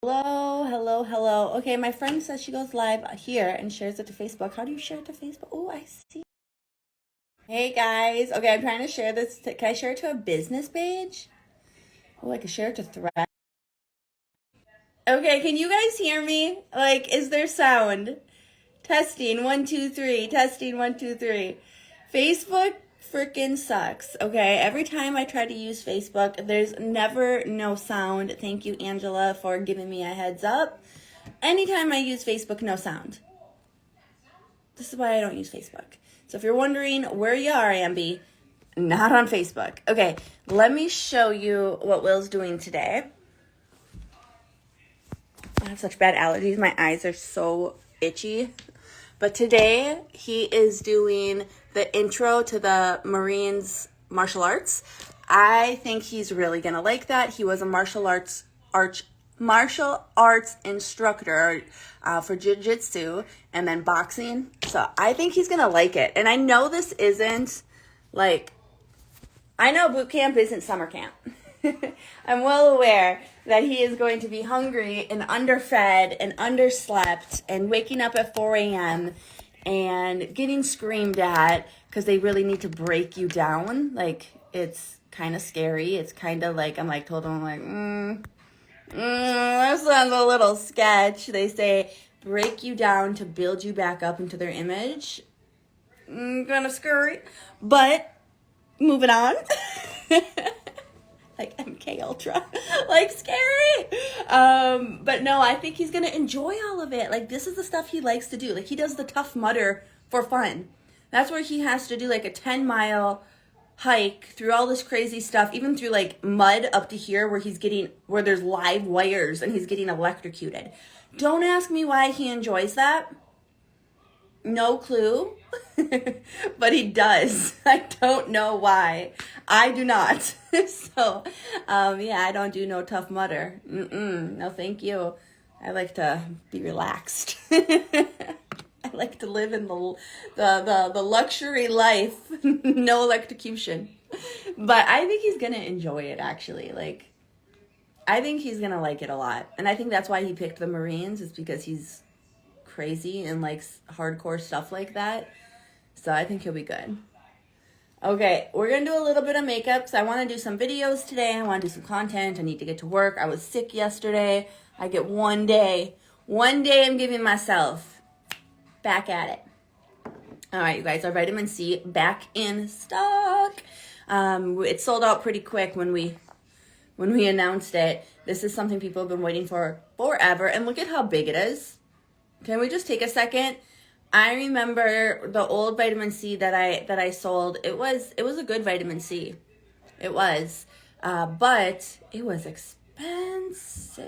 Hello, hello, hello. Okay, my friend says she goes live here and shares it to Facebook. How do you share it to Facebook? Oh, I see. Hey guys. Okay, I'm trying to share this. Can I share it to a business page? Oh, I can share it to Thread. Okay, can you guys hear me? Like, is there sound? Testing, one, two, three. Testing, one, two, three. Facebook freaking sucks. Okay, every time I try to use Facebook, there's never no sound. Thank you, Angela, for giving me a heads up. Anytime I use Facebook, no sound. This is why I don't use Facebook. So if you're wondering where you are, Ambi, not on Facebook. Okay, let me show you what Will's doing today. I have such bad allergies. My eyes are so itchy. But today he is doing the intro to the Marines martial arts. I think he's really going to like that. He was a martial arts instructor for jiu-jitsu and then boxing. So I think he's going to like it. And I know this isn't I know boot camp isn't summer camp. I'm well aware that he is going to be hungry and underfed and underslept and waking up at 4 a.m. and getting screamed at because they really need to break you down. Like, it's kind of scary. It's kind of like, told him, that sounds a little sketch. They say, break you down to build you back up into their image. Kind of scary. But, moving on. Like MK Ultra, like scary. But no, I think he's gonna enjoy all of it. Like, this is the stuff he likes to do. Like, he does the Tough Mudder for fun. That's where he has to do like a 10-mile hike through all this crazy stuff, even through like mud up to here where there's live wires and he's getting electrocuted. Don't ask me why he enjoys that. No clue, but he does. I don't know why. I do not. So, yeah, I don't do no Tough Mudder. No, thank you. I like to be relaxed. I like to live in the luxury life. No electrocution. But I think he's gonna enjoy it, actually. Like, I think he's gonna like it a lot. And I think that's why he picked the Marines, is because he's crazy and likes hardcore stuff like that. So I think he'll be good. Okay, we're going to do a little bit of makeup because I want to do some videos today. I want to do some content. I need to get to work. I was sick yesterday. I get one day. One day I'm giving myself. Back at it. All right, you guys, our vitamin C back in stock. It sold out pretty quick when we announced it. This is something people have been waiting for forever. And look at how big it is. Can we just take a second? I remember the old vitamin C that I sold. It was a good vitamin C. It was. But it was expensive.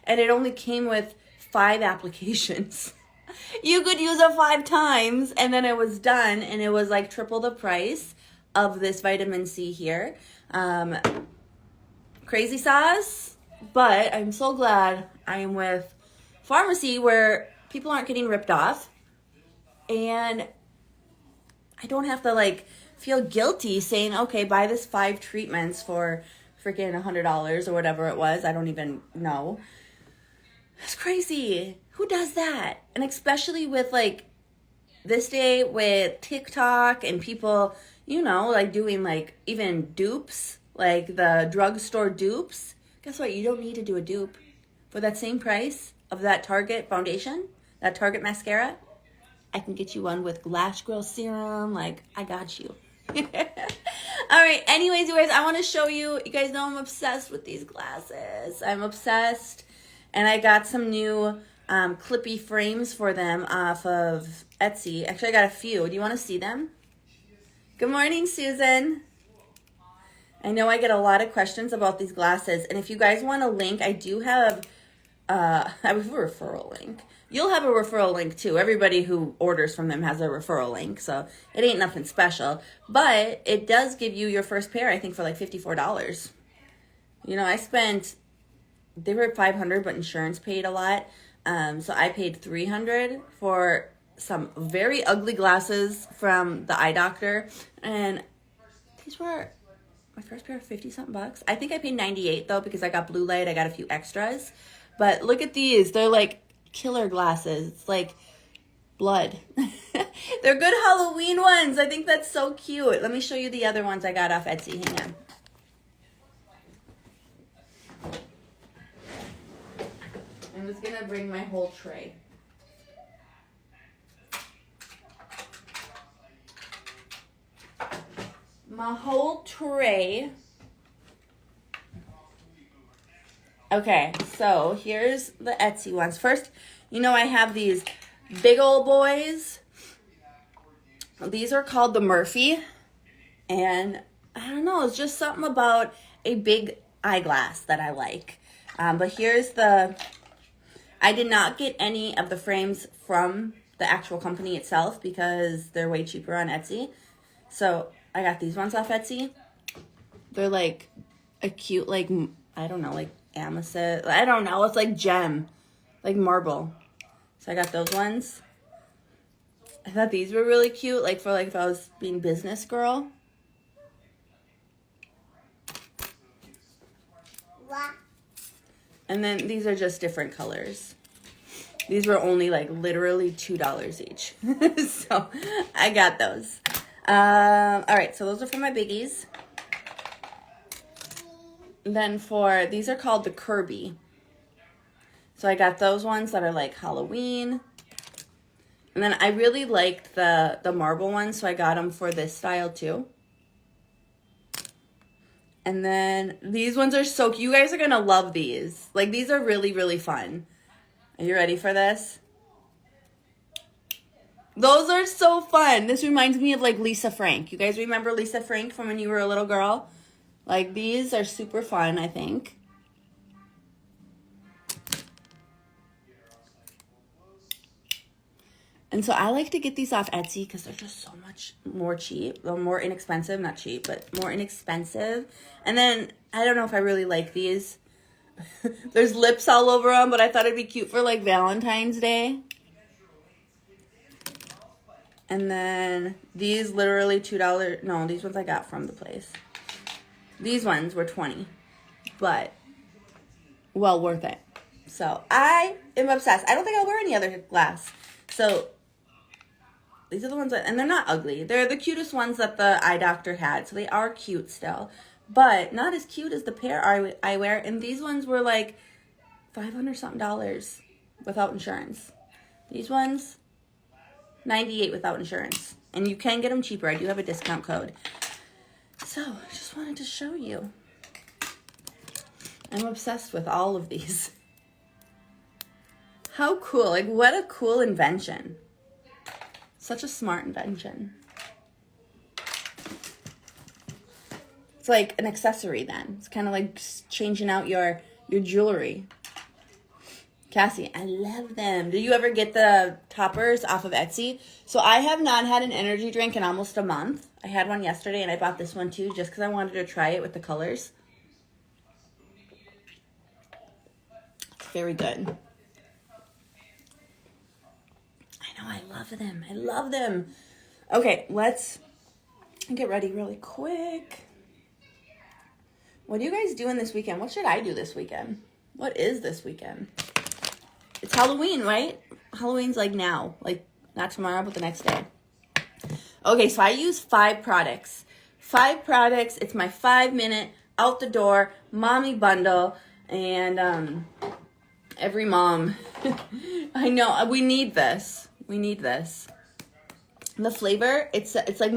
And it only came with 5 applications. You could use it 5 times and then it was done, and it was like triple the price of this vitamin C here. Crazy sauce, but I'm so glad I am with pharmacy where people aren't getting ripped off, and I don't have to feel guilty saying, okay, buy this 5 treatments for freaking $100 or whatever it was. I don't even know. It's crazy. Who does that? And especially with this day with TikTok and people, doing even dupes, like the drugstore dupes. Guess what? You don't need to do a dupe for that same price of that Target foundation, that Target mascara. I can get you one with Lash Grow Serum. I got you. All right. Anyways, you guys, I want to show you. You guys know I'm obsessed with these glasses. I'm obsessed. And I got some new clippy frames for them off of Etsy. Actually, I got a few. Do you want to see them? Good morning, Susan. I know I get a lot of questions about these glasses. And if you guys want a link, I do have I have a referral link. You'll have a referral link too. Everybody who orders from them has a referral link, so it ain't nothing special. But it does give you your first pair, I think, for $54. I spent, they were $500, but insurance paid a lot. So I paid $300 for some very ugly glasses from the eye doctor, and these were my first pair of 50-something bucks. I think I paid 98 though because I got blue light. I got a few extras. But look at these. They're like killer glasses. It's like blood. They're good Halloween ones. I think that's so cute. Let me show you the other ones I got off Etsy. Hang on. I'm just going to bring my whole tray. My whole tray. Okay, so here's the Etsy ones. First, you know I have these big old boys. These are called the Murphy. And I don't know, it's just something about a big eyeglass that I like. But here's the... I did not get any of the frames from the actual company itself because they're way cheaper on Etsy. So I got these ones off Etsy. They're like a cute, like, I don't know, like amethyst. I don't know. It's like gem, like marble. So I got those ones. I thought these were really cute, like for like if I was being business girl. And then these are just different colors. These were only like literally $2 each. So I got those. All right, so those are for my biggies. Then for, these are called the Kirby. So I got those ones that are like Halloween. And then I really liked the marble ones, so I got them for this style too. And then these ones are so cute. You guys are going to love these. Like, these are really, really fun. Are you ready for this? Those are so fun. This reminds me of, like, Lisa Frank. You guys remember Lisa Frank from when you were a little girl? Like, these are super fun, I think. And so I like to get these off Etsy because they're just so much more cheap. They're more inexpensive. Not cheap, but more inexpensive. And then, I don't know if I really like these. There's lips all over them, but I thought it'd be cute for, like, Valentine's Day. And then these literally $2. No, these ones I got from the place. These ones were $20. But, well worth it. So, I am obsessed. I don't think I'll wear any other glass. So... these are the ones that, and they're not ugly. They're the cutest ones that the eye doctor had. So they are cute still. But not as cute as the pair I wear. And these ones were like $500-something without insurance. These ones, $98 without insurance. And you can get them cheaper. I do have a discount code. So, I just wanted to show you. I'm obsessed with all of these. How cool. Like, what a cool invention. Such a smart invention. It's like an accessory then. It's kind of like changing out your jewelry. Cassie, I love them. Did you ever get the toppers off of Etsy? So I have not had an energy drink in almost a month. I had one yesterday and I bought this one too just because I wanted to try it with the colors. It's very good. I love them. I love them. Okay, let's get ready really quick. What are you guys doing this weekend? What should I do this weekend? What is this weekend? It's Halloween, right? Halloween's like now. Like, not tomorrow, but the next day. Okay, so I use 5 products. 5 products. It's my 5-minute, out the door, mommy bundle. And every mom, I know, we need this. We need this. The flavor, it's like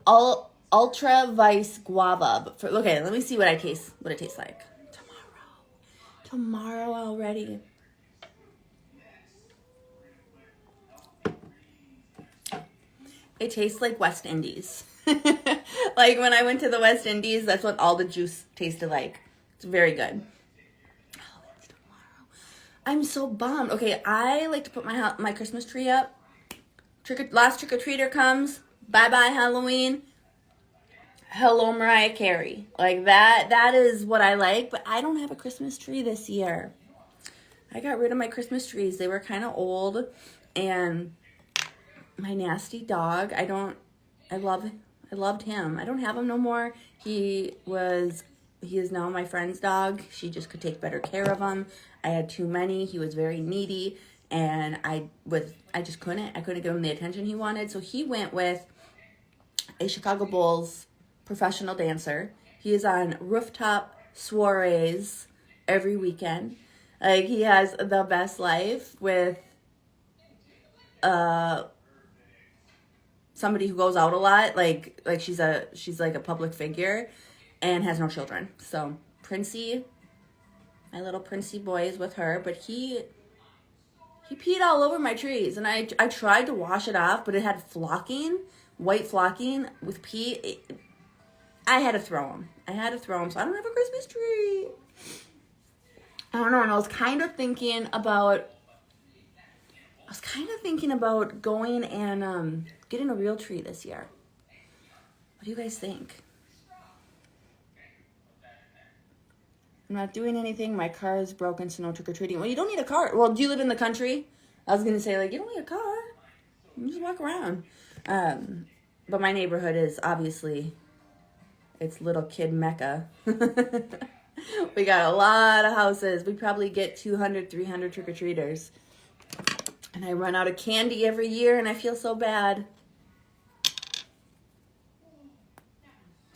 Ultra Vice Guava. But okay, let me see what it tastes like. Tomorrow already. It tastes like West Indies. Like when I went to the West Indies, that's what all the juice tasted like. It's very good. I'm so bummed. Okay, I like to put my Christmas tree up. Last trick-or-treater comes. Bye-bye Halloween. Hello Mariah Carey. Like that is what I like, but I don't have a Christmas tree this year. I got rid of my Christmas trees. They were kind of old, and my nasty dog, I love I loved him. I don't have him no more. He is now my friend's dog. She just could take better care of him. I had too many. He was very needy, and I just couldn't. I couldn't give him the attention he wanted. So he went with a Chicago Bulls professional dancer. He is on rooftop soirees every weekend. Like, he has the best life with somebody who goes out a lot. Like she's like a public figure and has no children. So Princey, my little Princey boy, is with her, but he peed all over my trees, and I tried to wash it off, but it had white flocking with pee. I had to throw him. So I don't have a Christmas tree. I don't know, and I was kind of thinking about going and getting a real tree this year. What do you guys think? I'm not doing anything. My car is broken, so no trick-or-treating. Well, you don't need a car. Well, do you live in the country? I was going to say, like, you don't need a car. You just walk around. But my neighborhood is obviously, it's little kid Mecca. We got a lot of houses. We probably get 200, 300 trick-or-treaters. And I run out of candy every year, and I feel so bad.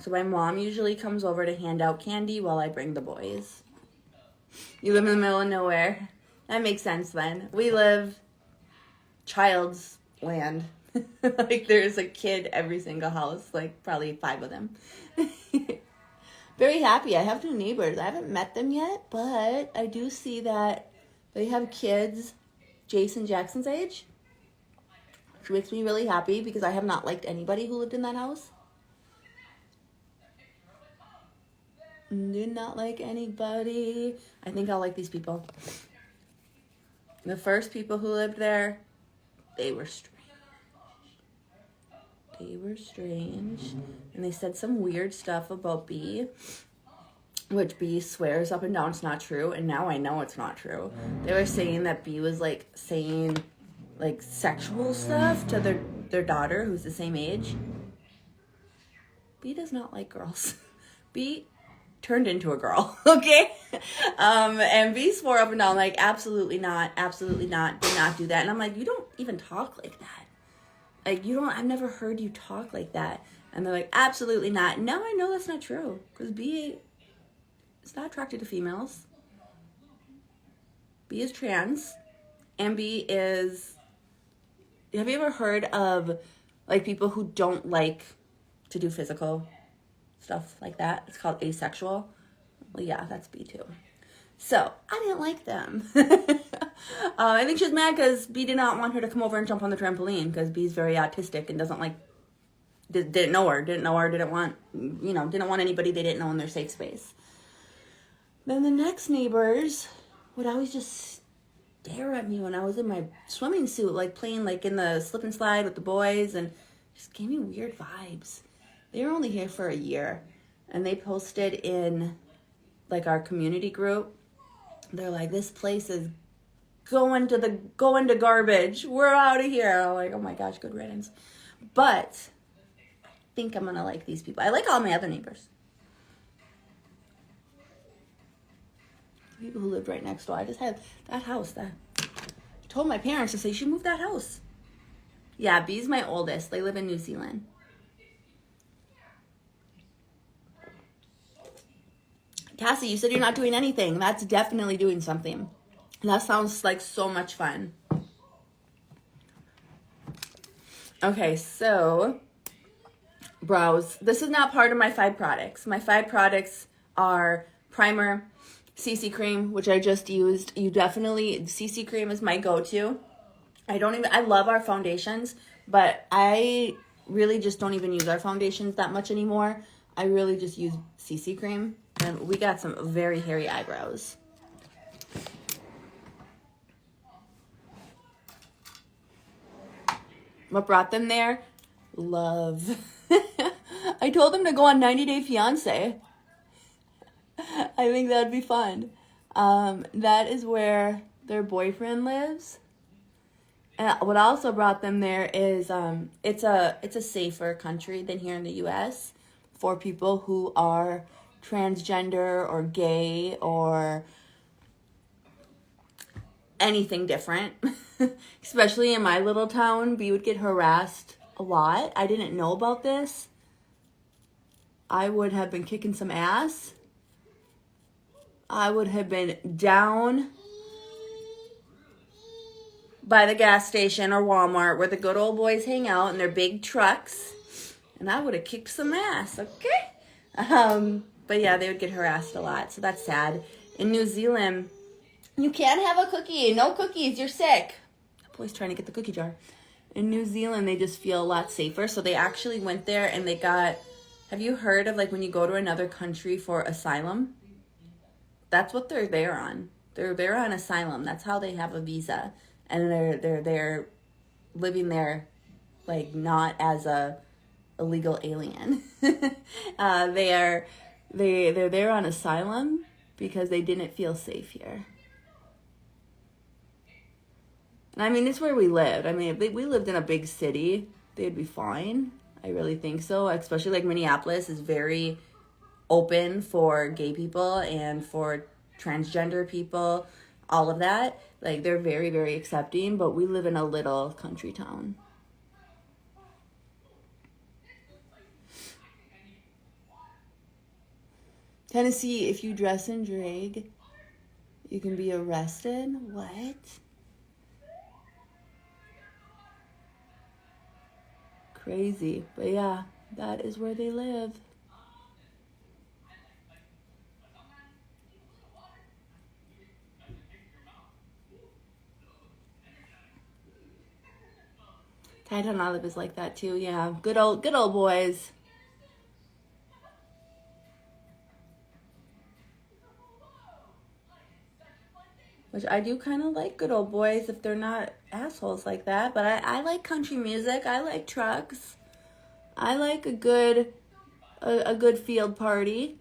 So my mom usually comes over to hand out candy while I bring the boys. You live in the middle of nowhere. That makes sense then. We live child's land. Like, there's a kid every single house, like probably 5 of them. Very happy. I have 2 neighbors. I haven't met them yet, but I do see that they have kids Jason Jackson's age, which makes me really happy because I have not liked anybody who lived in that house. Did not like anybody. I think I'll like these people. The first people who lived there, they were strange. And they said some weird stuff about B, which B swears up and down it's not true, and now I know it's not true. They were saying that B was like saying like sexual stuff to their daughter who's the same age. B does not like girls. B turned into a girl, okay? And B swore up and down like absolutely not, do not do that. And I'm like, you don't even talk like that. Like, I've never heard you talk like that. And they're like, absolutely not. Now I know that's not true, because B is not attracted to females. B is trans, and B is, have you ever heard of, like, people who don't like to do physical stuff like that? It's called asexual. Well, yeah, that's B too. So, I didn't like them. I think she was mad because B did not want her to come over and jump on the trampoline, because B's very autistic and doesn't like, didn't want anybody they didn't know in their safe space. Then the next neighbors would always just stare at me when I was in my swimming suit, like playing like in the slip and slide with the boys, and just gave me weird vibes. They were only here for a year, and they posted in like our community group. They're like, this place is going to garbage. We're out of here. I'm like, oh my gosh, good riddance. But I think I'm gonna like these people. I like all my other neighbors. People who lived right next door. I just had that house. I told my parents to say, you should move that house. Yeah, B's my oldest. They live in New Zealand. Cassie, you said you're not doing anything. That's definitely doing something. That sounds like so much fun. Okay, so brows. This is not part of my 5 products. My 5 products are primer, CC cream, which I just used. CC cream is my go-to. I love our foundations, but I really just don't even use our foundations that much anymore. I really just use CC cream. And we got some very hairy eyebrows. What brought them there? Love. I told them to go on 90 Day Fiancé. I think that'd be fun. That is where their boyfriend lives. What also brought them there is it's a safer country than here in the U.S. for people who are transgender or gay or anything different. Especially in my little town, we would get harassed a lot. I didn't know about this. I would have been kicking some ass. I would have been down by the gas station or Walmart where the good old boys hang out in their big trucks. And I would have kicked some ass, okay? But yeah, they would get harassed a lot, so that's sad. In New Zealand, you can't have a cookie. No cookies, you're sick. That boy's trying to get the cookie jar. In New Zealand, they just feel a lot safer. So they actually went there and they got... Have you heard of like when you go to another country for asylum? That's what they're there on. They're on asylum. That's how they have a visa. And they're living there like not as a illegal alien. They're there on asylum because they didn't feel safe here. And I mean, it's where we lived. I mean, if we lived in a big city, they'd be fine. I really think so. Especially like Minneapolis is very open for gay people and for transgender people, all of that. Like, they're very, very accepting, but we live in a little country town. Tennessee, if you dress in drag, you can be arrested. What? Crazy. But yeah, that is where they live. Titan Olive is like that too, yeah. Good old boys. Which I do kind of like good old boys if they're not assholes like that. But I like country music. I like trucks. I like a good field party.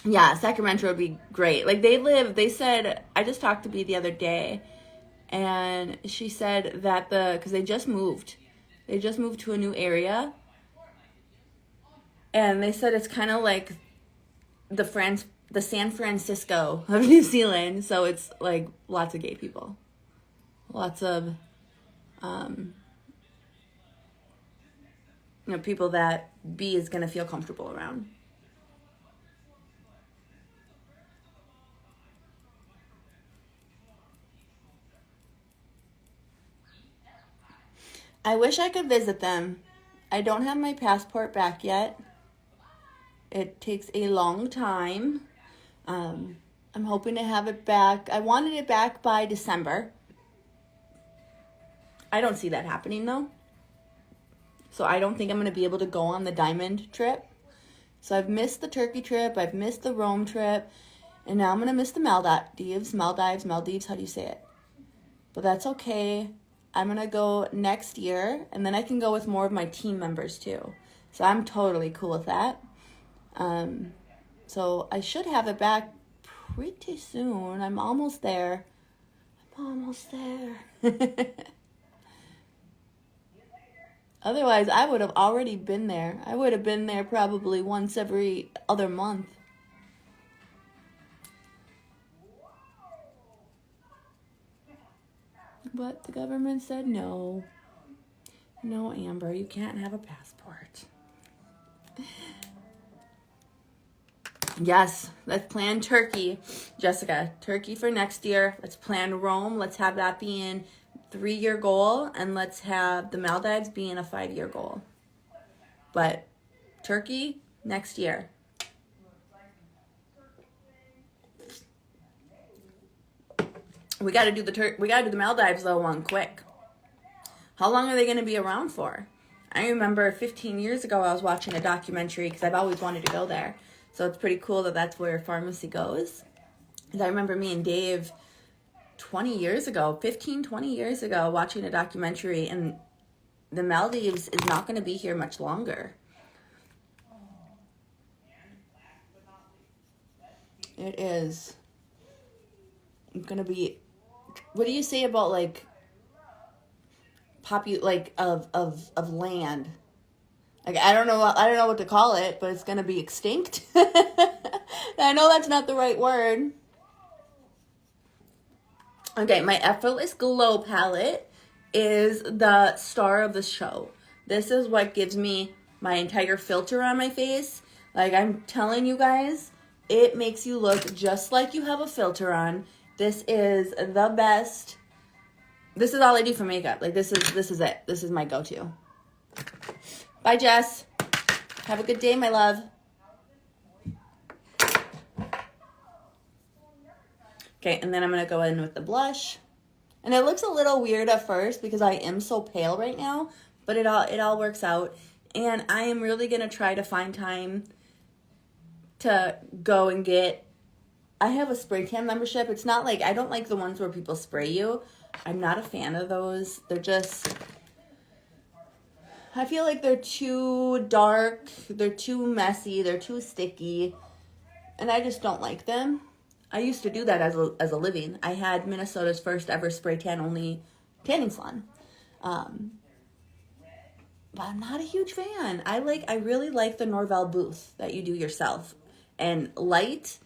Yeah, Sacramento would be great. Like they said, I just talked to Bea the other day, and she said that because they just moved to a new area, and they said it's kind of like the San Francisco of New Zealand, so it's like lots of gay people, lots of people that Bea is gonna feel comfortable around. I wish I could visit them. I don't have my passport back yet. It takes a long time. I'm hoping to have it back. I wanted it back by December. I don't see that happening though. So I don't think I'm going to be able to go on the diamond trip. So I've missed the Turkey trip. I've missed the Rome trip. And now I'm going to miss the Maldives, how do you say it? But that's okay. I'm going to go next year, and then I can go with more of my team members too. So I'm totally cool with that. So I should have it back pretty soon. I'm almost there. Otherwise, I would have already been there. I would have been there probably once every other month. But the government said no. No, Amber, you can't have a passport. Yes, let's plan Turkey. Jessica, Turkey for next year. Let's plan Rome. Let's have that being 3-year goal. And let's have the Maldives being a 5-year goal. But Turkey, next year. We got to do the Maldives though one quick. How long are they going to be around for? I remember 15 years ago I was watching a documentary because I've always wanted to go there. So it's pretty cool that that's where pharmacy goes. Because I remember me and Dave 20 years ago watching a documentary, and the Maldives is not going to be here much longer. It is going to be what do you say about like of land? Like I don't know what to call it, but it's gonna be extinct. I know that's not the right word. Okay, my Effortless Glow palette is the star of the show. This is what gives me my entire filter on my face. Like I'm telling you guys, it makes you look just like you have a filter on. This is the best. This is all I do for makeup. Like this is it. This is my go-to. Bye, Jess. Have a good day, my love. Okay, and then I'm going to go in with the blush. And it looks a little weird at first because I am so pale right now, but it all works out. And I am really going to try to find time to go and get, I have a spray tan membership. It's not like, I don't like the ones where people spray you. I'm not a fan of those. They're just, I feel like they're too dark, they're too messy, they're too sticky, and I just don't like them. I used to do that as a living. I had Minnesota's first ever spray tan only tanning salon. But I'm not a huge fan. I really like the Norvell booth that you do yourself. And light,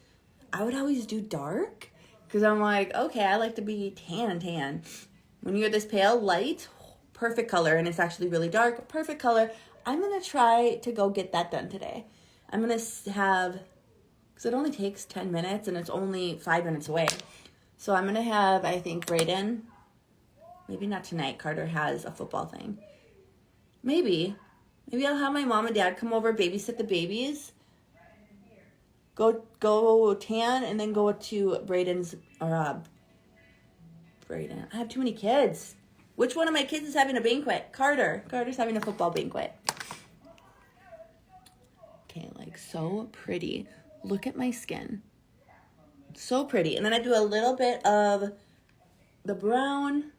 I would always do dark because I'm like, okay, I like to be tan. When you're this pale, light, perfect color, and it's actually really dark, perfect color. I'm going to try to go get that done today. I'm going to have, because it only takes 10 minutes and it's only 5 minutes away. So I'm going to have, I think, Brayden, maybe not tonight, Carter has a football thing. Maybe I'll have my mom and dad come over, babysit the babies, go tan, and then go to Brayden's, or Brayden. I have too many kids. Which one of my kids is having a banquet? Carter. Carter's having a football banquet. Okay, like so pretty. Look at my skin. So pretty. And then I do a little bit of the brown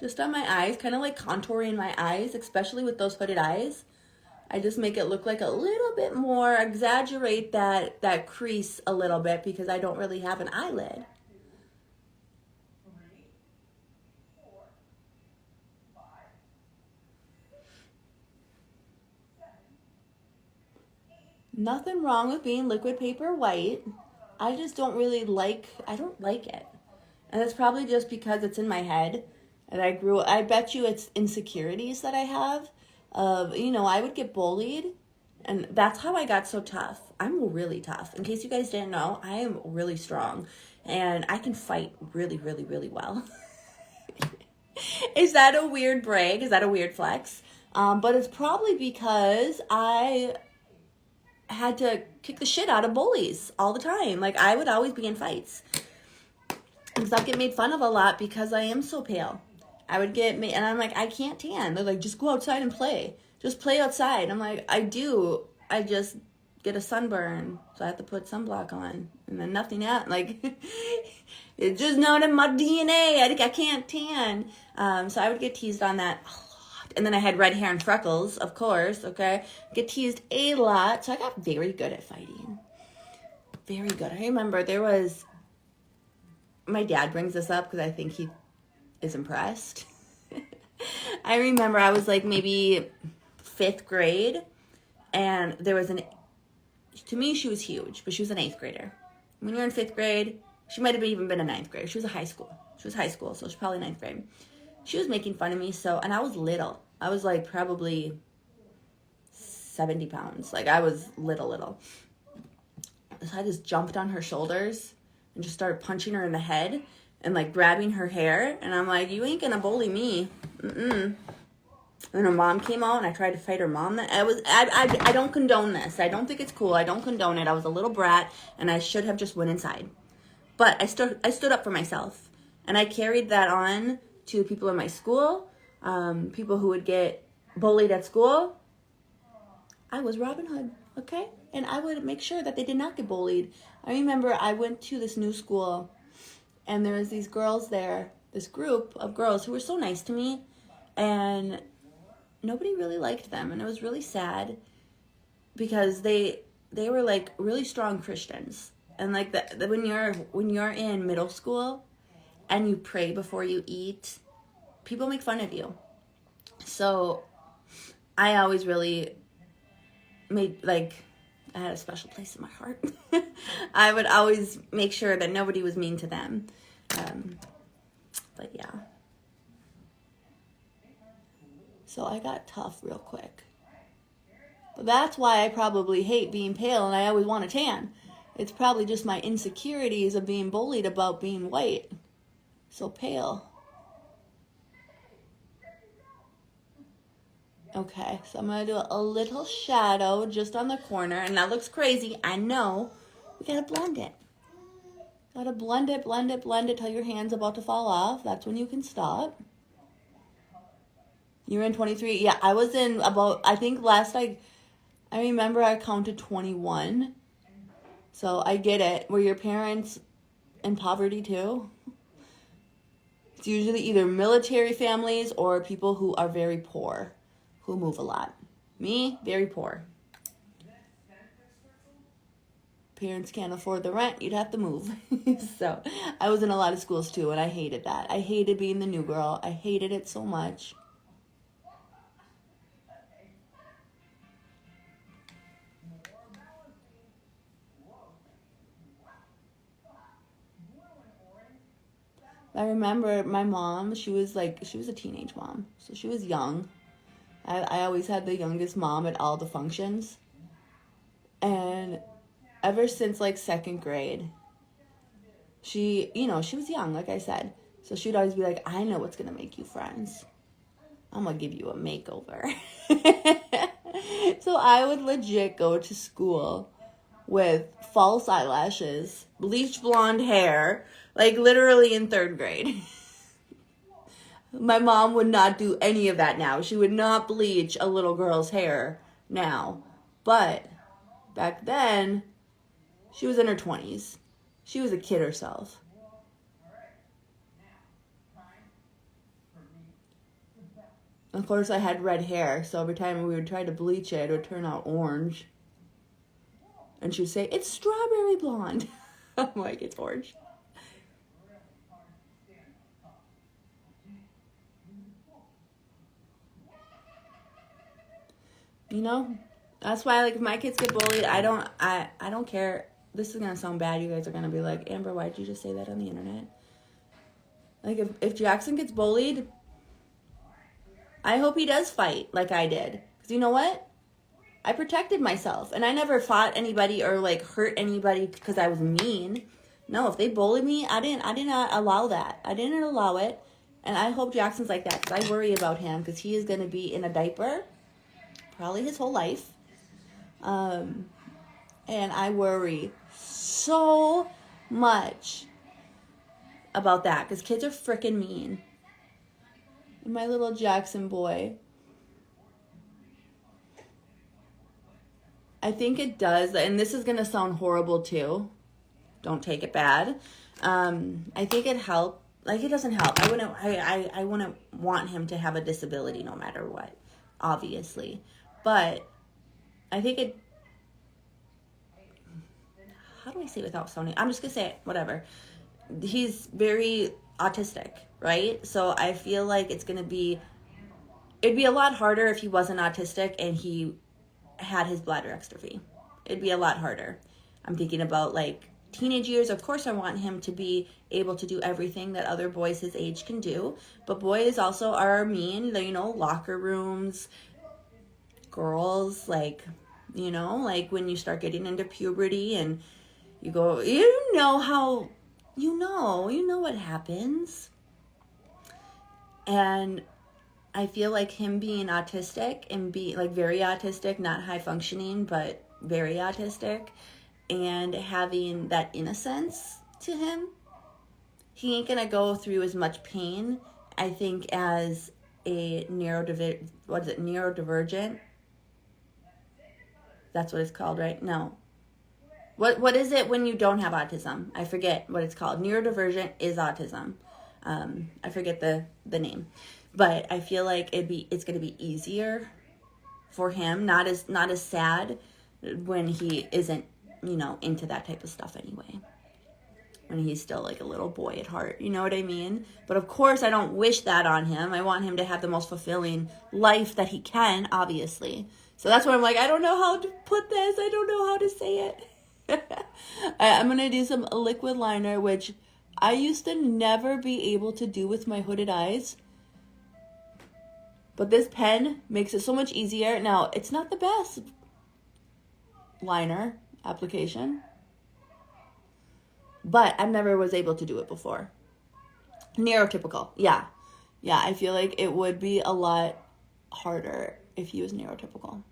just on my eyes, kind of like contouring my eyes, especially with those hooded eyes. I just make it look like a little bit more, exaggerate that crease a little bit because I don't really have an eyelid. Nothing wrong with being liquid paper white. I just don't really I don't like it. And it's probably just because it's in my head. And I bet you it's insecurities that I have. I would get bullied. And that's how I got so tough. I'm really tough. In case you guys didn't know, I am really strong. And I can fight really, really, really well. Is that a weird brag? Is that a weird flex? But it's probably because I had to kick the shit out of bullies all the time. Like, I would always be in fights. Because I get made fun of a lot because I am so pale. I would get made, and I'm like, I can't tan. They're like, just go outside and play. Just play outside. I'm like, I do. I just get a sunburn, so I have to put sunblock on. And then nothing else. Like, it's just not in my DNA. I can't tan. So I would get teased on that a lot. And then I had red hair and freckles, of course, okay? Get teased a lot. So I got very good at fighting. Very good. I remember there was, my dad brings this up because I think he is impressed. I remember I was like maybe 5th grade, and there was to me she was huge, but she was an 8th grader. When you're in 5th grade, she might have even been a 9th grader. She was high school, so she's probably 9th grade. She was making fun of me, and I was little. I was like probably 70 pounds. Like I was little. So I just jumped on her shoulders and just started punching her in the head and like grabbing her hair. And I'm like, you ain't gonna bully me. And her mom came out and I tried to fight her mom. I don't condone this. I don't think it's cool. I don't condone it. I was a little brat and I should have just went inside. But I stood up for myself. And I carried that on to people in my school, people who would get bullied at school. I was Robin Hood, okay? And I would make sure that they did not get bullied. I remember I went to this new school, and there was these girls there, this group of girls who were so nice to me, and nobody really liked them, and it was really sad because they were like really strong Christians, and like when you're in middle school, and you pray before you eat, people make fun of you. So I always really made, like, I had a special place in my heart. I would always make sure that nobody was mean to them. But yeah. So I got tough real quick. But that's why I probably hate being pale and I always want a tan. It's probably just my insecurities of being bullied about being white. So pale. Okay, so I'm going to do a little shadow just on the corner. And that looks crazy, I know. We got to blend it. Got to blend it till your hand's about to fall off. That's when you can stop. You're in 23? Yeah, I was in about, I think last I remember I counted 21. So I get it. Were your parents in poverty too? It's usually either military families or people who are very poor, who move a lot. Me, very poor. Parents can't afford the rent, you'd have to move. So I was in a lot of schools too, and I hated that. I hated being the new girl. I hated it so much. I remember my mom, she was a teenage mom, so she was young. I always had the youngest mom at all the functions. And ever since like second grade, she was young, like I said. So she'd always be like, I know what's going to make you friends. I'm going to give you a makeover. So I would legit go to school with false eyelashes, bleached blonde hair, like literally in third grade. My mom would not do any of that now. She would not bleach a little girl's hair now. But back then, she was in her 20s. She was a kid herself. Of course, I had red hair, so every time we would try to bleach it, it would turn out orange. And she would say, it's strawberry blonde. I'm like, it's orange. That's why, like, if my kids get bullied, I don't care. This is gonna sound bad. You guys are gonna be like, Amber, why did you just say that on the internet? Like, if Jackson gets bullied, I hope he does fight like I did. Because you know what? I protected myself. And I never fought anybody or, like, hurt anybody because I was mean. No, if they bullied me, I did not allow that. I didn't allow it. And I hope Jackson's like that because I worry about him because he is going to be in a diaper probably his whole life. And I worry so much about that because kids are freaking mean. And my little Jackson boy, I think it does, and this is going to sound horrible too. Don't take it bad. I think it helped. Like, it doesn't help. I wouldn't want him to have a disability no matter what, obviously. But I think it, how do I say it without sounding, I'm just going to say it, whatever. He's very autistic, right? So I feel like it'd be a lot harder if he wasn't autistic and he had his bladder extrophy. It'd be a lot harder. I'm thinking about, like, teenage years. Of course I want him to be able to do everything that other boys his age can do, but boys also are mean, locker rooms, girls, like when you start getting into puberty and you go, you know what happens. And I feel like him being autistic and be like very autistic, not high functioning, but very autistic, and having that innocence to him, he ain't gonna go through as much pain, I think, as a neurodivergent. That's what it's called, right? No. What is it when you don't have autism? I forget what it's called. Neurodivergent is autism. I forget the name. But I feel like it's going to be easier for him, not as sad when he isn't, into that type of stuff anyway. when he's still like a little boy at heart. You know what I mean? But of course, I don't wish that on him. I want him to have the most fulfilling life that he can, obviously. So that's why I'm like, I don't know how to put this. I don't know how to say it. I'm going to do some liquid liner, which I used to never be able to do with my hooded eyes. But this pen makes it so much easier. Now, it's not the best liner application, but I never was able to do it before. Neurotypical. Yeah, I feel like it would be a lot harder if he was neurotypical.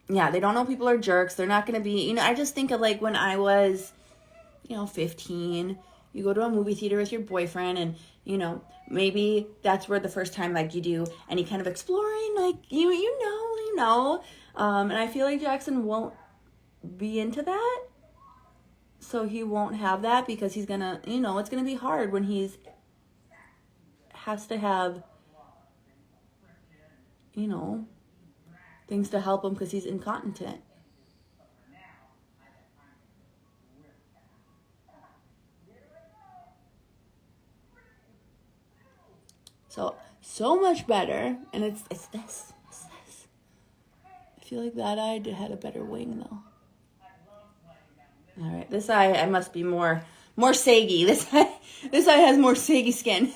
Yeah, they don't know people are jerks. They're not going to be, I just think of like when I was, 15, you go to a movie theater with your boyfriend and, maybe that's where the first time like you do any kind of exploring, like, you know. And I feel like Jackson won't be into that. So he won't have that because he's going to, it's going to be hard when has to have, things to help him because he's incontinent. So much better. And it's this. I feel like that eye had a better wing though. All right, this eye I must be more saggy. This eye has more saggy skin.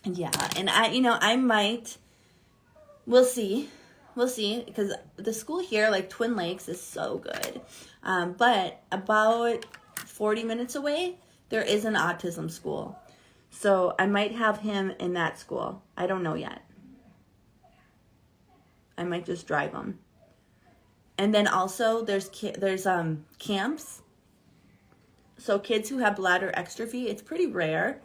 Yeah, and I might. We'll see, because the school here, like Twin Lakes, is so good. But about 40 minutes away, there is an autism school. So I might have him in that school. I don't know yet. I might just drive him. And then also there's camps. So kids who have bladder exstrophy, it's pretty rare.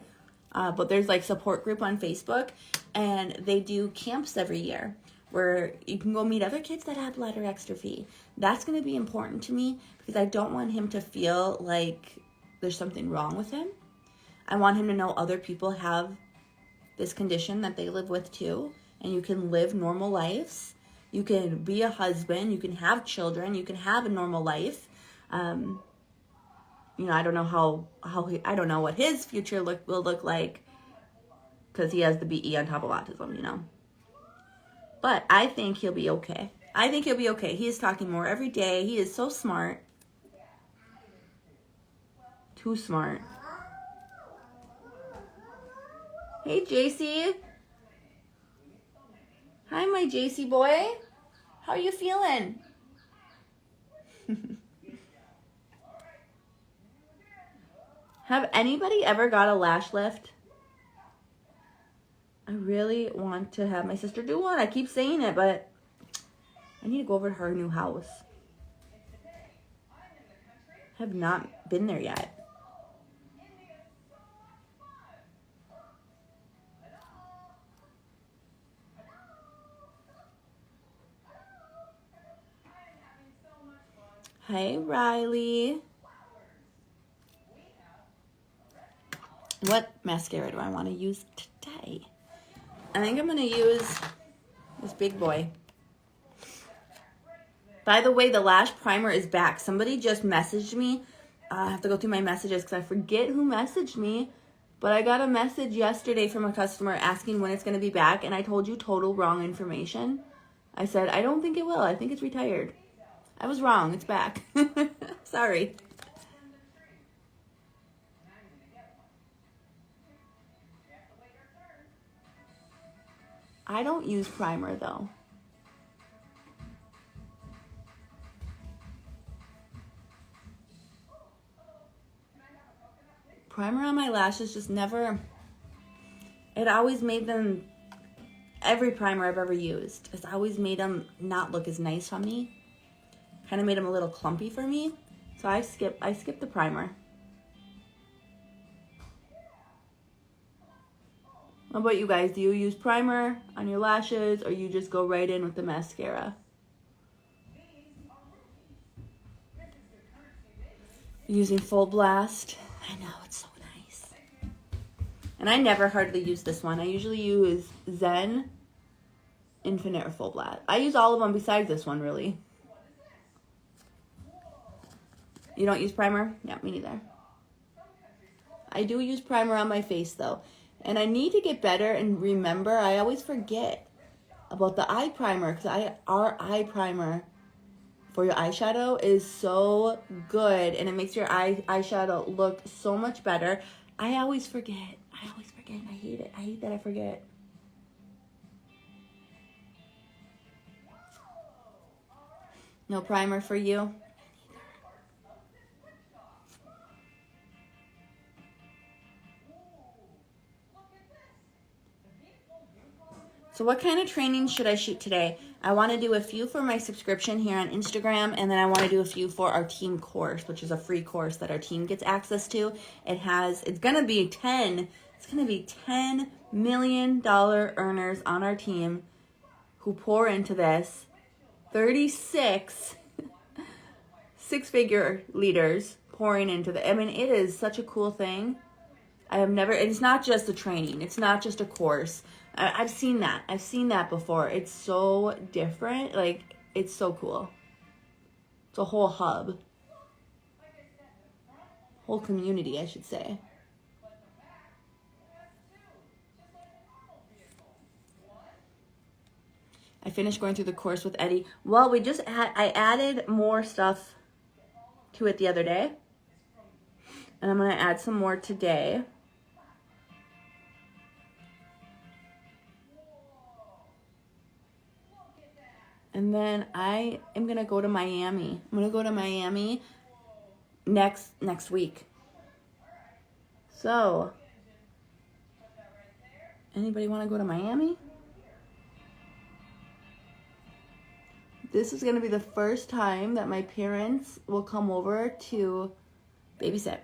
But there's like support group on Facebook, and they do camps every year where you can go meet other kids that have bladder exstrophy. That's going to be important to me because I don't want him to feel like there's something wrong with him. I want him to know other people have this condition that they live with too, and you can live normal lives. You can be a husband, you can have children, you can have a normal life. I don't know I don't know what his future will look like because he has the BE on top of autism, But I think he'll be okay. He is talking more every day. He is so smart. Too smart. Hey, JC. Hi, my JC boy. How are you feeling? Have anybody ever got a lash lift? I really want to have my sister do one. I keep saying it, but I need to go over to her new house. Have not been there yet. Hey, Riley. What mascara do I want to use today? I think I'm going to use this big boy. By the way, the lash primer is back. Somebody just messaged me. I have to go through my messages because I forget who messaged me. But I got a message yesterday from a customer asking when it's going to be back. And I told you total wrong information. I said, I don't think it will. I think it's retired. I was wrong. It's back. Sorry. I don't use primer though. Primer on my lashes just never, it always made them, every primer I've ever used, it's always made them not look as nice on me. Kind of made them a little clumpy for me. So I skip the primer. How about you guys? Do you use primer on your lashes or you just go right in with the mascara? Using Full Blast. I know, it's so nice. And I never hardly use this one. I usually use Zen Infinite or Full Blast. I use all of them besides this one, really. You don't use primer? Yeah, me neither. I do use primer on my face, though. And I need to get better and remember, I always forget about the eye primer, because our eye primer for your eyeshadow is so good, and it makes your eyeshadow look so much better. I always forget. And I hate it. I hate that I forget. No primer for you? So what kind of training should I shoot today? I want to do a few for my subscription here on Instagram, and then I want to do a few for our team course, which is a free course that our team gets access to. It's going to be 10 million dollar earners on our team who pour into this. 36 six-figure leaders pouring into the, I mean, it is such a cool thing. It's not just a training. It's not just a course. I've seen that. I've seen that before. It's so different. Like, it's so cool. It's a whole hub. Whole community, I should say. I finished going through the course with Eddie. Well, I added more stuff to it the other day. And I'm going to add some more today. And then I am going to go to Miami. I'm going to go to Miami next week. So, anybody want to go to Miami? This is going to be the first time that my parents will come over to babysit.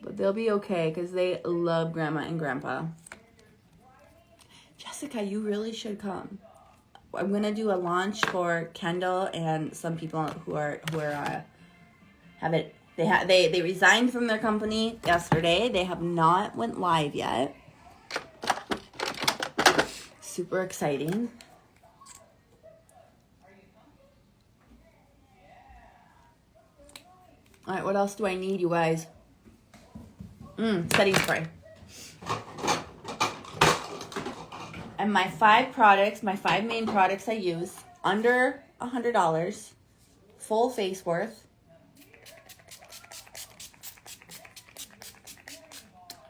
But they'll be okay because they love Grandma and Grandpa. Jessica, you really should come. I'm going to do a launch for Kendall and some people who they resigned from their company yesterday. They have not went live yet. Super exciting. All right, what else do I need, you guys? Setting spray. And my 5 main products I use, under $100, full face worth.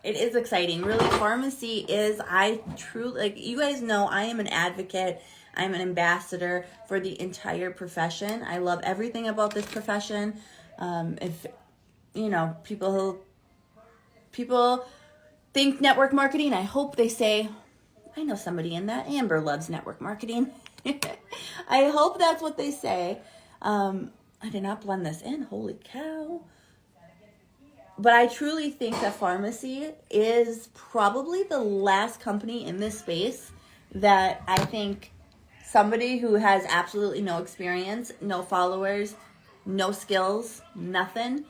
It is exciting. Really, pharmacy is, you guys know, I am an advocate. I'm an ambassador for the entire profession. I love everything about this profession. People think network marketing. I hope they say, I know somebody in that. Amber loves network marketing. I hope that's what they say. I did not blend this in. Holy cow. But I truly think that pharmacy is probably the last company in this space that I think somebody who has absolutely no experience, no followers, no skills, nothing,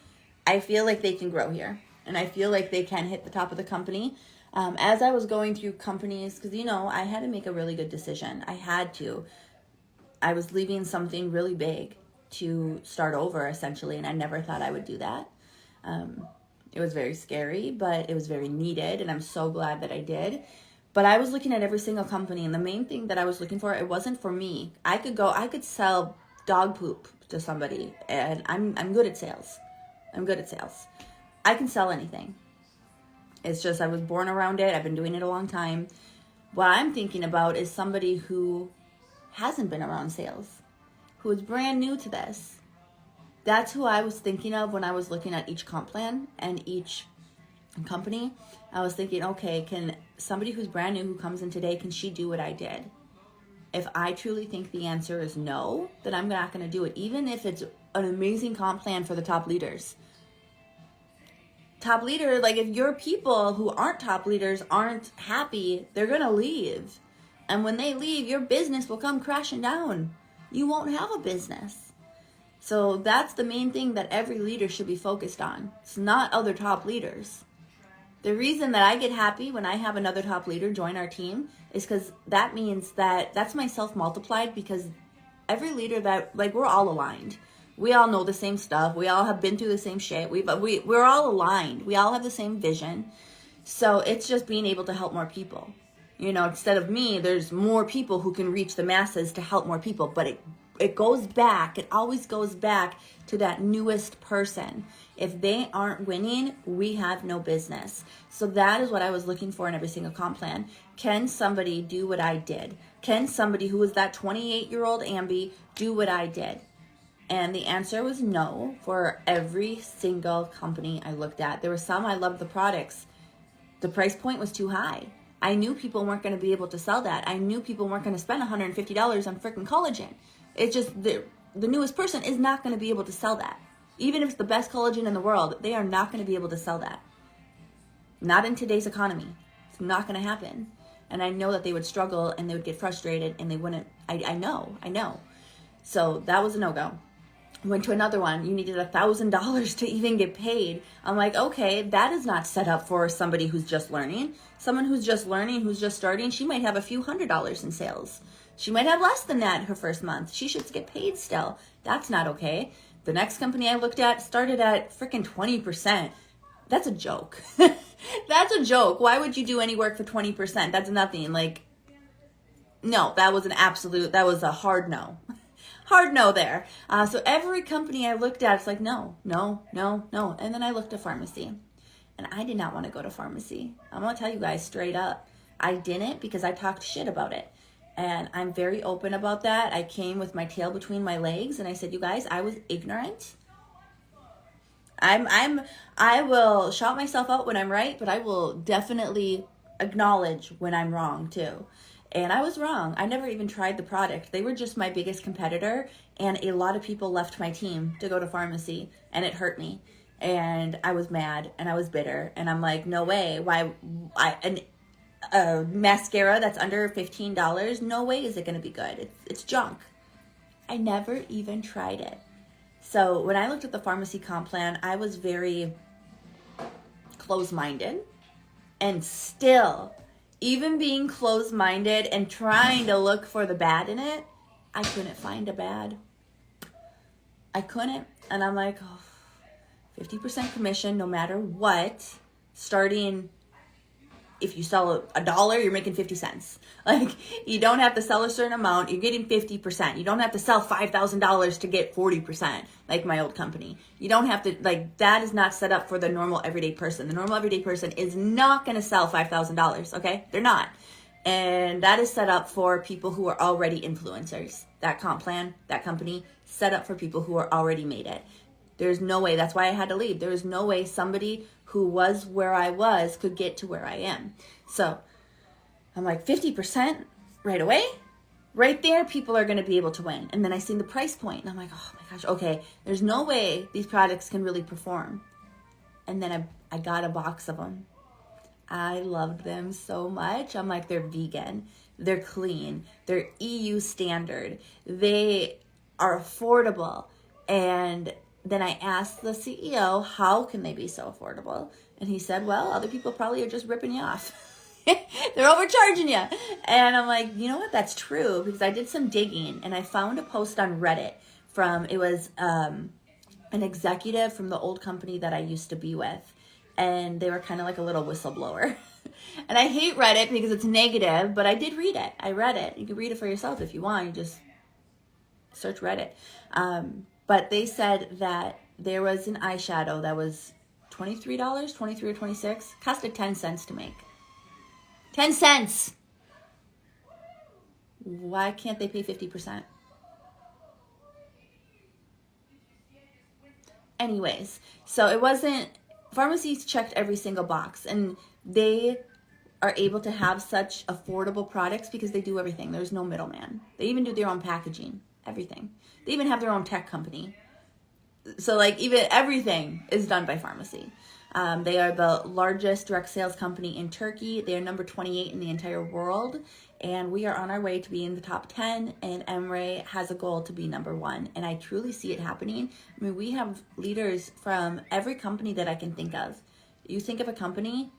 I feel like they can grow here. And I feel like they can hit the top of the company. As I was going through companies, because, I had to make a really good decision. I had to. I was leaving something really big to start over, essentially, and I never thought I would do that. It was very scary, but it was very needed, and I'm so glad that I did. But I was looking at every single company, and the main thing that I was looking for, it wasn't for me. I could sell dog poop to somebody, and I'm good at sales. I can sell anything. It's just I was born around it. I've been doing it a long time. What I'm thinking about is somebody who hasn't been around sales, who is brand new to this. That's who I was thinking of when I was looking at each comp plan and each company. I was thinking, okay, can somebody who's brand new who comes in today, can she do what I did? If I truly think the answer is no, then I'm not going to do it, even if it's an amazing comp plan for the top leaders. Top leader, like if your people who aren't top leaders aren't happy, they're going to leave. And when they leave, your business will come crashing down. You won't have a business. So that's the main thing that every leader should be focused on. It's not other top leaders. The reason that I get happy when I have another top leader join our team is because that means that that's myself multiplied, because every leader that, like, we're all aligned. We all know the same stuff. We all have been through the same shit. We're all aligned. We all have the same vision. So it's just being able to help more people. You know, instead of me, there's more people who can reach the masses to help more people. But it goes back, it always goes back to that newest person. If they aren't winning, we have no business. So that is what I was looking for in every single comp plan. Can somebody do what I did? Can somebody who was that 28-year-old Ambi do what I did? And the answer was no for every single company I looked at. There were some I loved the products. The price point was too high. I knew people weren't going to be able to sell that. I knew people weren't going to spend $150 on freaking collagen. It's just the newest person is not going to be able to sell that. Even if it's the best collagen in the world, they are not going to be able to sell that. Not in today's economy. It's not going to happen. And I know that they would struggle and they would get frustrated and they wouldn't. I know. So that was a no-go. Went to another one. You needed $1,000 to even get paid. I'm like, okay, that is not set up for somebody who's just learning. Someone who's just learning, who's just starting, she might have a few $100s in sales. She might have less than that her first month. She should get paid still. That's not okay. The next company I looked at started at freaking 20%. That's a joke. That's a joke. Why would you do any work for 20%? That's nothing. Like, no, that was a hard no. Hard no there. So every company I looked at, it's like, no. And then I looked at pharmacy. And I did not want to go to pharmacy. I'm going to tell you guys straight up. I didn't, because I talked shit about it. And I'm very open about that. I came with my tail between my legs and I said, you guys, I was ignorant. I will shout myself out when I'm right, but I will definitely acknowledge when I'm wrong too. And I was wrong. I never even tried the product. They were just my biggest competitor, and a lot of people left my team to go to pharmacy, and it hurt me. And I was mad, and I was bitter, and I'm like, no way. Why? A mascara that's under $15, no way is it going to be good. It's junk. I never even tried it. So when I looked at the pharmacy comp plan, I was very close-minded, and still, even being close-minded and trying to look for the bad in it, I couldn't find a bad. I couldn't. And I'm like, 50% commission no matter what. Starting, if you sell $1, you're making 50 cents. Like, you don't have to sell a certain amount. You're getting 50%. You don't have to sell $5,000 to get 40%, like my old company. You don't have to, like, that is not set up for the normal everyday person. The normal everyday person is not going to sell $5,000, okay? They're not. And that is set up for people who are already influencers. That comp plan, that company, set up for people who are already made it. There's no way. That's why I had to leave. There was no way somebody who was where I was could get to where I am. So I'm like, 50% right away? Right there, people are going to be able to win. And then I seen the price point, and I'm like, oh my gosh, okay, there's no way these products can really perform. And then I got a box of them. I loved them so much. I'm like, they're vegan, they're clean, they're EU standard, they are affordable. And then I asked the CEO, how can they be so affordable? And he said, well, other people probably are just ripping you off. They're overcharging you. And I'm like, you know what? That's true, because I did some digging and I found a post on Reddit it was an executive from the old company that I used to be with. And they were kind of like a little whistleblower. And I hate Reddit because it's negative, but I did read it. I read it. You can read it for yourself if you want. You just search Reddit. But they said that there was an eyeshadow that was $23, 23 or 26, costed 10 cents to make. 10 cents. Why can't they pay 50%? Anyways, so it wasn't, pharmacies checked every single box, and they are able to have such affordable products because they do everything. There's no middleman. They even do their own packaging, everything. They even have their own tech company. So like even everything is done by pharmacy. They are the largest direct sales company in Turkey. They are number 28 in the entire world. And we are on our way to be in the top 10. And Emre has a goal to be number 1. And I truly see it happening. We have leaders from every company that I can think of. You think of a company,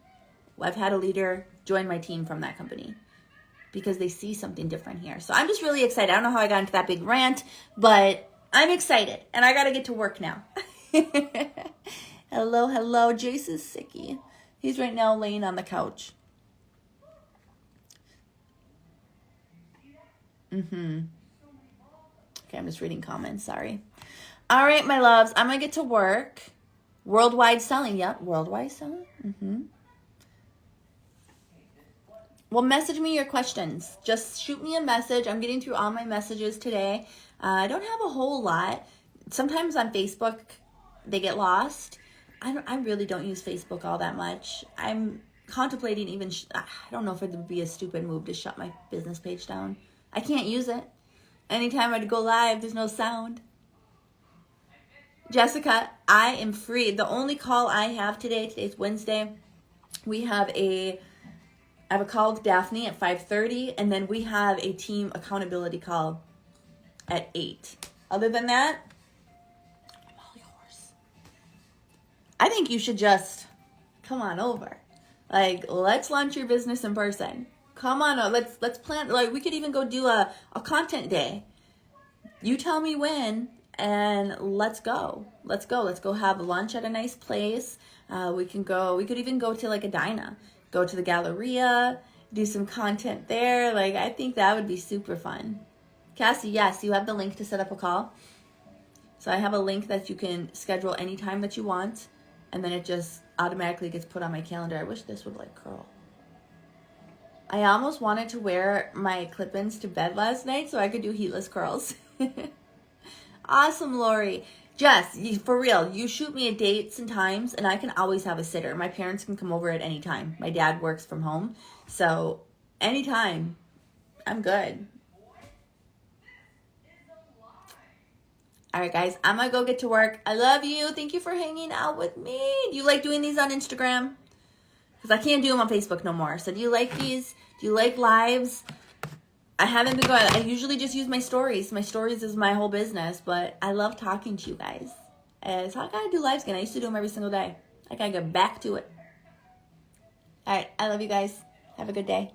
I've had a leader join my team from that company because they see something different here. So I'm just really excited. I don't know how I got into that big rant, but I'm excited, and I got to get to work now. Hello, hello. Jace is sicky. He's right now laying on the couch. Okay, I'm just reading comments. Sorry. All right, my loves. I'm going to get to work. Worldwide selling. Yep, worldwide selling. Well, message me your questions. Just shoot me a message. I'm getting through all my messages today. I don't have a whole lot. Sometimes on Facebook, they get lost. I really don't use Facebook all that much. I'm contemplating even, I don't know if it would be a stupid move to shut my business page down. I can't use it. Anytime I'd go live, there's no sound. Jessica, I am free. The only call I have today's Wednesday, I have a call with Daphne at 5:30, and then we have a team accountability call at 8. Other than that, I'm all yours. I think you should just come on over. Like, let's launch your business in person. Come on, let's plan. Like, we could even go do a content day. You tell me when, and let's go. Let's go have lunch at a nice place. We could even go to like a diner. Go to the Galleria, do some content there. Like, I think that would be super fun. Cassie, yes, you have the link to set up a call. So I have a link that you can schedule anytime that you want, and then it just automatically gets put on my calendar. I wish this would like curl. I almost wanted to wear my clip-ins to bed last night so I could do heatless curls. Awesome, Lori. Jess, for real, you shoot me a dates and times, and I can always have a sitter. My parents can come over at any time. My dad works from home, so anytime, I'm good. All right, guys, I'm going to go get to work. I love you. Thank you for hanging out with me. Do you like doing these on Instagram? Because I can't do them on Facebook no more. So do you like these? Do you like lives? I haven't been going. I usually just use my stories. My stories is my whole business, but I love talking to you guys. So I gotta do lives again. I used to do them every single day. I gotta get back to it. All right, I love you guys. Have a good day.